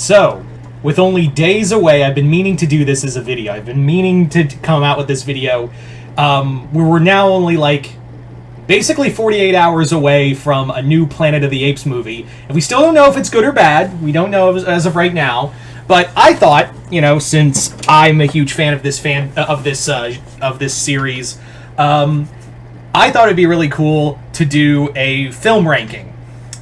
So, with only days away, I've been meaning to do this as a video. I've been meaning to come out with this video. We're now only like basically 48 hours away from a new Planet of the Apes movie, and we still don't know if it's good or bad. We don't know as of right now. But I thought, since I'm a huge fan of this series, I thought it'd be really cool to do a film ranking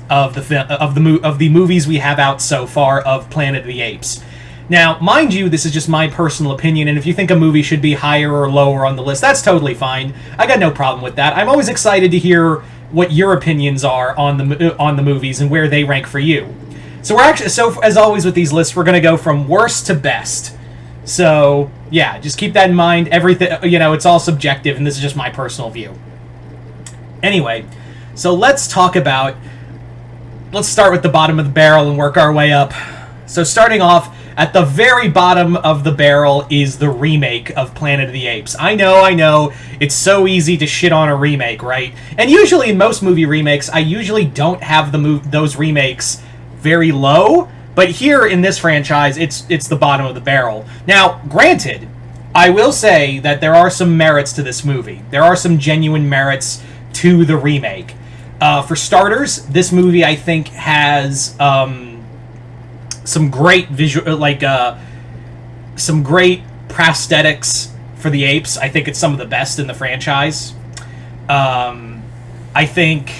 of the movies we have out so far of Planet of the Apes. Now, mind you, this is just my personal opinion, and if you think a movie should be higher or lower on the list, that's totally fine. I got no problem with that. I'm always excited to hear what your opinions are on the movies and where they rank for you. So as always with these lists, we're going to go from worst to best. So, yeah, just keep that in mind. Everything, it's all subjective, and this is just my personal view. Anyway, so let's start with the bottom of the barrel and work our way up. So starting off, at the very bottom of the barrel is the remake of Planet of the Apes. I know, it's so easy to shit on a remake, right? And usually in most movie remakes, I usually don't have those remakes very low, but here in this franchise, it's the bottom of the barrel. Now, granted, I will say that there are some merits to this movie. There are some genuine merits to the remake. For starters, this movie, I think, has some great some great prosthetics for the apes. I think it's some of the best in the franchise. I think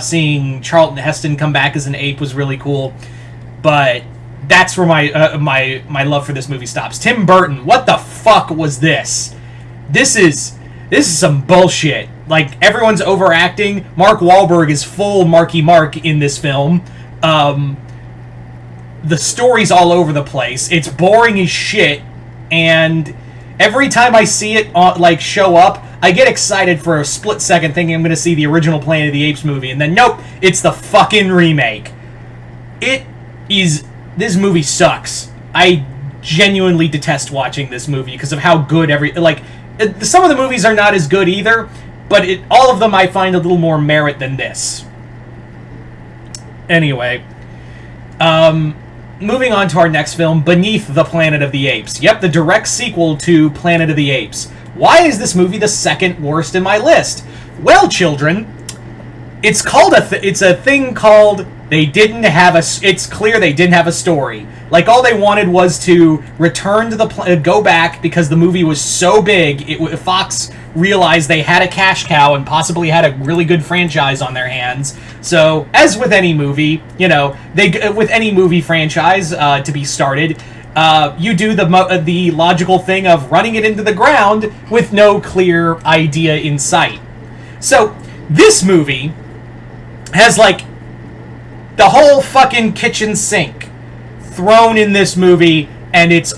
seeing Charlton Heston come back as an ape was really cool, but that's where my love for this movie stops. Tim Burton, what the fuck was this? This is some bullshit. Like, everyone's overacting. Mark Wahlberg is full Marky Mark in this film. The story's all over the place. It's boring as shit, and every time I see it show up, I get excited for a split second thinking I'm going to see the original Planet of the Apes movie, and then nope, it's the fucking remake. This movie sucks. I genuinely detest watching this movie because of how good some of the movies are not as good either, but all of them I find a little more merit than this. Anyway, moving on to our next film, Beneath the Planet of the Apes. Yep, the direct sequel to Planet of the Apes. Why is this movie the second worst in my list? Well, children, it's a thing called it's clear they didn't have a story. Like, all they wanted was to return to go back because the movie was so big. Fox realized they had a cash cow and possibly had a really good franchise on their hands. So, as with any movie, with any movie franchise to be started, you do the logical thing of running it into the ground with no clear idea in sight. So, this movie has, the whole fucking kitchen sink thrown in this movie, and it's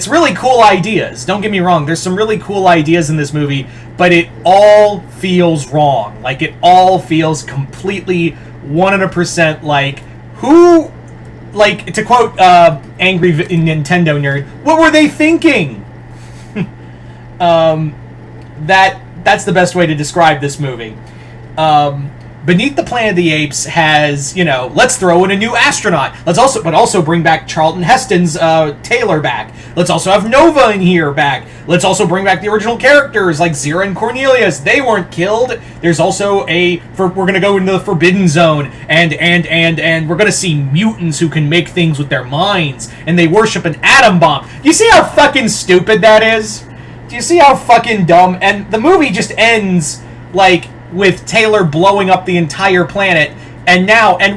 really cool ideas. Don't get me wrong, there's some really cool ideas in this movie, but it all feels wrong. It all feels completely 100% to quote Angry Nintendo Nerd, what were they thinking? That's the best way to describe this movie. Beneath the Planet of the Apes has, let's throw in a new astronaut. But also bring back Charlton Heston's Taylor back. Let's also have Nova in here back. Let's also bring back the original characters like Zira and Cornelius. They weren't killed. There's also we're gonna go into the Forbidden Zone and we're gonna see mutants who can make things with their minds, and they worship an atom bomb. Do you see how fucking stupid that is? Do you see how fucking dumb? And the movie just ends with Taylor blowing up the entire planet, and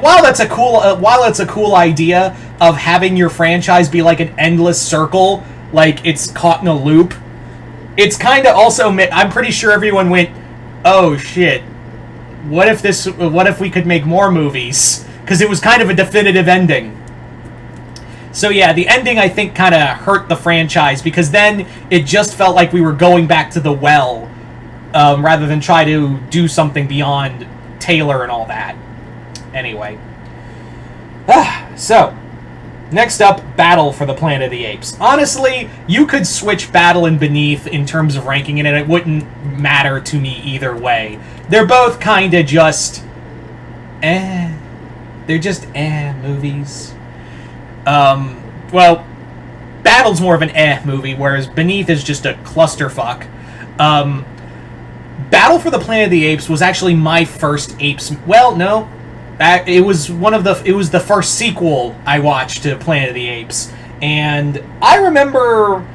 while that's a cool idea of having your franchise be like an endless circle, it's caught in a loop, it's kind of also, I'm pretty sure everyone went, oh shit, what if we could make more movies? Because it was kind of a definitive ending. So yeah, the ending I think kind of hurt the franchise, because then it just felt like we were going back to the well, rather than try to do something beyond Taylor and all that. Anyway. So, next up, Battle for the Planet of the Apes. Honestly, you could switch Battle and Beneath in terms of ranking it, and it wouldn't matter to me either way. They're both kind of just... they're just movies. Well, Battle's more of an movie, whereas Beneath is just a clusterfuck. Battle for the Planet of the Apes was actually my first Apes. Well, no, it was the first sequel I watched to Planet of the Apes, and I remember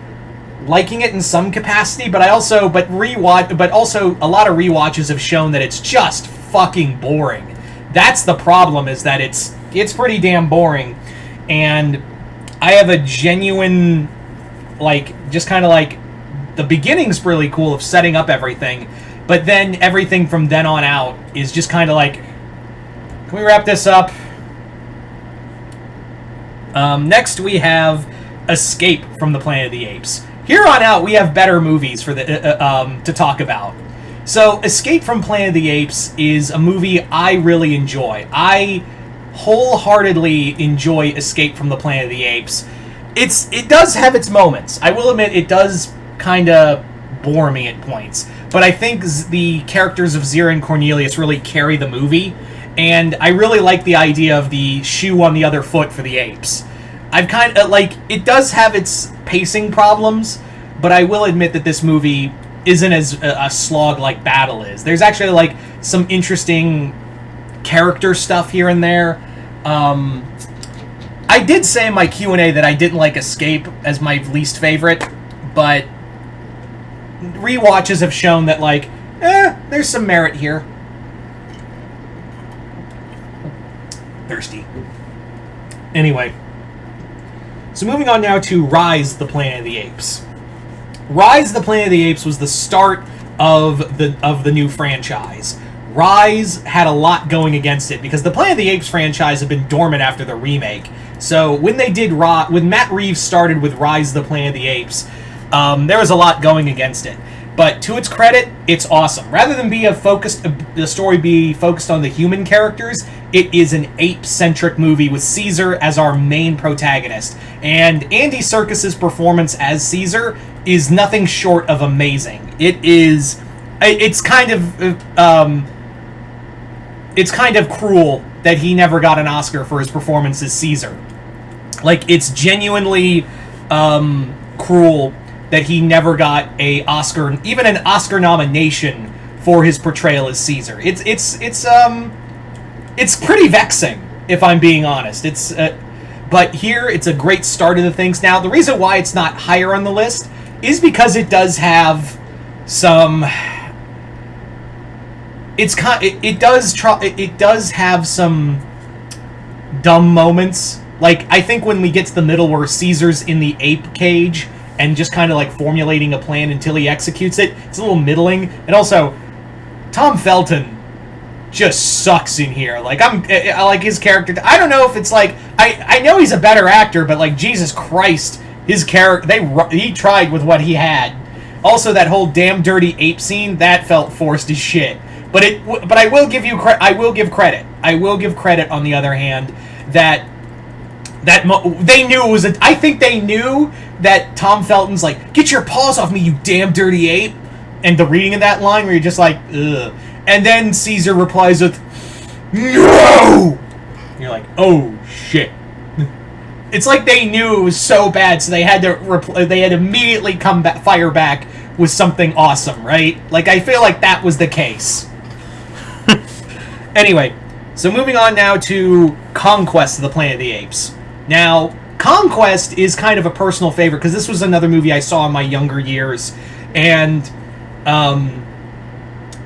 liking it in some capacity, but also a lot of rewatches have shown that it's just fucking boring. That's the problem, is that it's pretty damn boring, and I have a genuine, just kind of the beginning's really cool of setting up everything, but then everything from then on out is just kind of can we wrap this up? Next we have Escape from the Planet of the Apes. Here on out, we have better movies for to talk about. So, Escape from Planet of the Apes is a movie I really enjoy. I wholeheartedly enjoy Escape from the Planet of the Apes. It does have its moments. I will admit, it does kind of bore me at points. But I think the characters of Zira and Cornelius really carry the movie, and I really like the idea of the shoe on the other foot for the apes. I've kind of, it does have its pacing problems, but I will admit that this movie isn't as a slog like Battle is. There's actually, some interesting character stuff here and there. I did say in my Q&A that I didn't like Escape as my least favorite, but rewatches have shown that, there's some merit here. Thirsty. Anyway. So moving on now to Rise the Planet of the Apes. Rise the Planet of the Apes was the start of the new franchise. Rise had a lot going against it because the Planet of the Apes franchise had been dormant after the remake. So when Matt Reeves started with Rise the Planet of the Apes, there was a lot going against it. But to its credit, it's awesome. Rather than the story be focused on the human characters, it is an ape-centric movie with Caesar as our main protagonist. And Andy Serkis's performance as Caesar is nothing short of amazing. It's kind of cruel that he never got an Oscar for his performance as Caesar. It's genuinely cruel that he never got even an Oscar nomination for his portrayal as Caesar. It's pretty vexing, if I'm being honest. But here it's a great start of the things. Now, the reason why it's not higher on the list is because it does have some. It does have some dumb moments. I think when we get to the middle where Caesar's in the ape cage and just kind of formulating a plan until he executes it, it's a little middling. And also, Tom Felton just sucks in here. I like his character. I don't know if it's I know he's a better actor, but Jesus Christ, his character, he tried with what he had. Also, that whole damn dirty ape scene, that felt forced as shit. But I will give credit. I will give credit, on the other hand, that they knew it was I think they knew that Tom Felton's get your paws off me, you damn dirty ape. And the reading of that line where you're just ugh. And then Caesar replies with, no! And you're oh shit. It's they knew it was so bad, so they had to immediately fire back with something awesome, right? I feel that was the case. Anyway, so moving on now to Conquest of the Planet of the Apes. Now, Conquest is kind of a personal favorite because this was another movie I saw in my younger years, and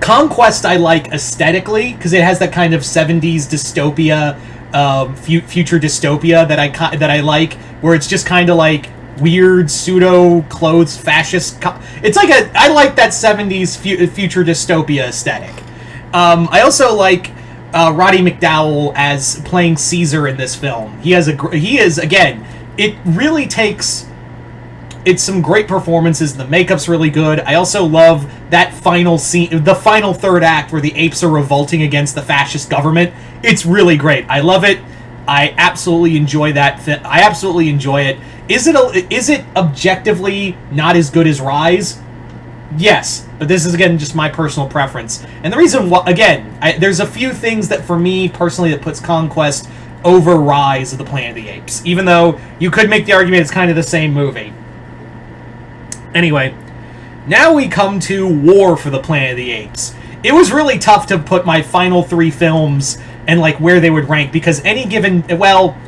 Conquest I like aesthetically because it has that kind of 70s dystopia, future dystopia that I like, where it's just kind of weird pseudo-clothes fascist. It's I like that 70s future dystopia aesthetic. I also like Roddy McDowall as playing Caesar in this film. He is again. It really takes. It's some great performances. The makeup's really good. I also love that final scene, the final third act, where the apes are revolting against the fascist government. It's really great. I love it. I absolutely enjoy that. I absolutely enjoy it. Is it objectively not as good as Rise? Yes, but this is, again, just my personal preference. And the reason why, again, there's a few things that, for me, personally, that puts Conquest over Rise of the Planet of the Apes. Even though you could make the argument it's kind of the same movie. Anyway, now we come to War for the Planet of the Apes. It was really tough to put my final 3 films and, like, where they would rank, because any given... Well,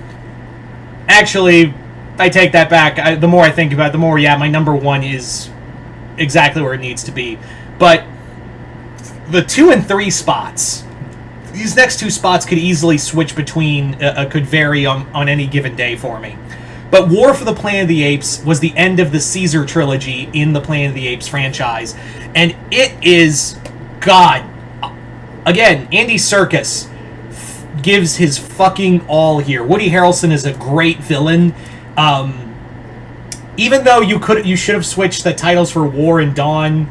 actually, I take that back. The more I think about it, the more, yeah, my number 1 is exactly where it needs to be. But the 2 and 3 spots, these next 2 spots could easily switch between, could vary on any given day for me. But War for the Planet of the Apes was the end of the Caesar trilogy in the Planet of the Apes franchise. And it is, God, again, Andy Serkis gives his fucking all here. Woody Harrelson is a great villain. Even though you should have switched the titles for War and Dawn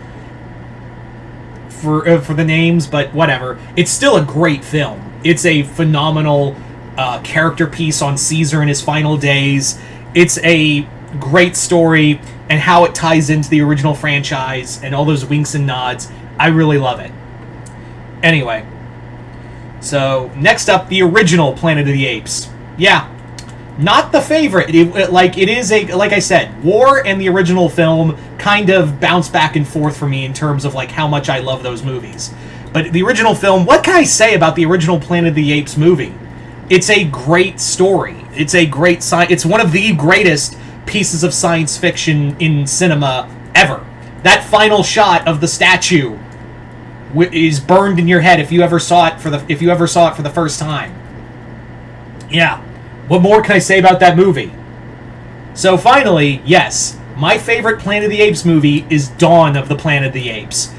for the names, but whatever. It's still a great film. It's a phenomenal character piece on Caesar in his final days. It's a great story, and how it ties into the original franchise and all those winks and nods. I really love it. Anyway, so next up, the original Planet of the Apes. Yeah. Not the favorite. Like I said, War and the original film kind of bounce back and forth for me in terms of, like, how much I love those movies. But the original film, what can I say about the original Planet of the Apes movie? It's a great story. It's a great it's one of the greatest pieces of science fiction in cinema ever. That final shot of the statue is burned in your head if you ever saw it for the first time. Yeah. What more can I say about that movie? So finally, yes, my favorite Planet of the Apes movie is Dawn of the Planet of the Apes.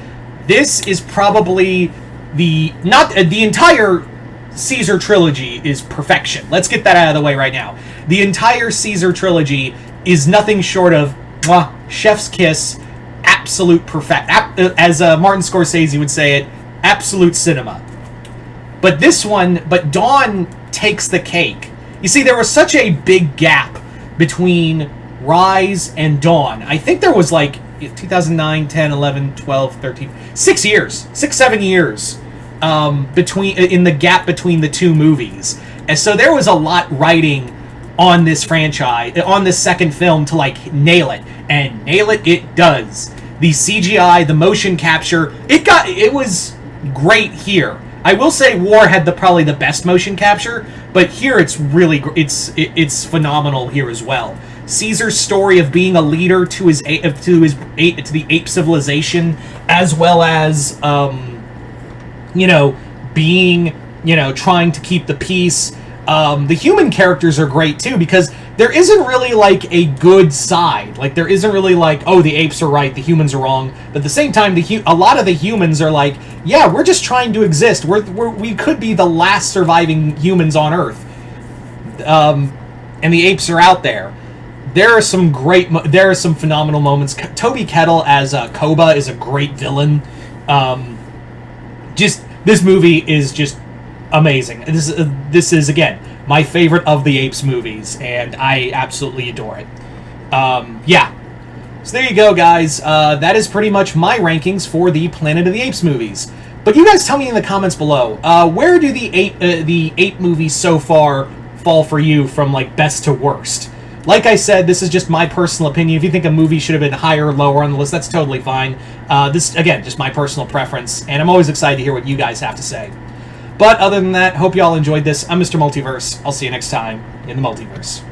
This is probably the entire Caesar trilogy is perfection. Let's get that out of the way right now. The entire Caesar trilogy is nothing short of chef's kiss, absolute perfect. As Martin Scorsese would say it, absolute cinema. But Dawn takes the cake. You see, there was such a big gap between Rise and Dawn. I think there was, like, 2009, 10, 11, 12, 13... 6 years. 7 years in the gap between the 2 movies. And so there was a lot riding on this franchise, on this second film, to, like, nail it. And nail it does. The CGI, the motion capture, it was great here. I will say War had probably the best motion capture, but here it's really it's phenomenal here as well. Caesar's story of being a leader to the ape civilization, as well as being trying to keep the peace. The human characters are great too, because there isn't really, like, a good side. Like, there isn't really, like, oh, the apes are right, the humans are wrong. But at the same time, a lot of the humans are like, yeah, we're just trying to exist. We could be the last surviving humans on Earth. And the apes are out there. There are some phenomenal moments. Toby Kettle as Koba is a great villain. This movie is just amazing. This is, again, my favorite of the Apes movies, and I absolutely adore it. Yeah. So there you go, guys. That is pretty much my rankings for the Planet of the Apes movies. But you guys tell me in the comments below, where do the ape movies so far fall for you from, like, best to worst? Like I said, this is just my personal opinion. If you think a movie should have been higher or lower on the list, that's totally fine. This, again, just my personal preference, and I'm always excited to hear what you guys have to say. But other than that, hope you all enjoyed this. I'm Mr. Multiverse. I'll see you next time in the Multiverse.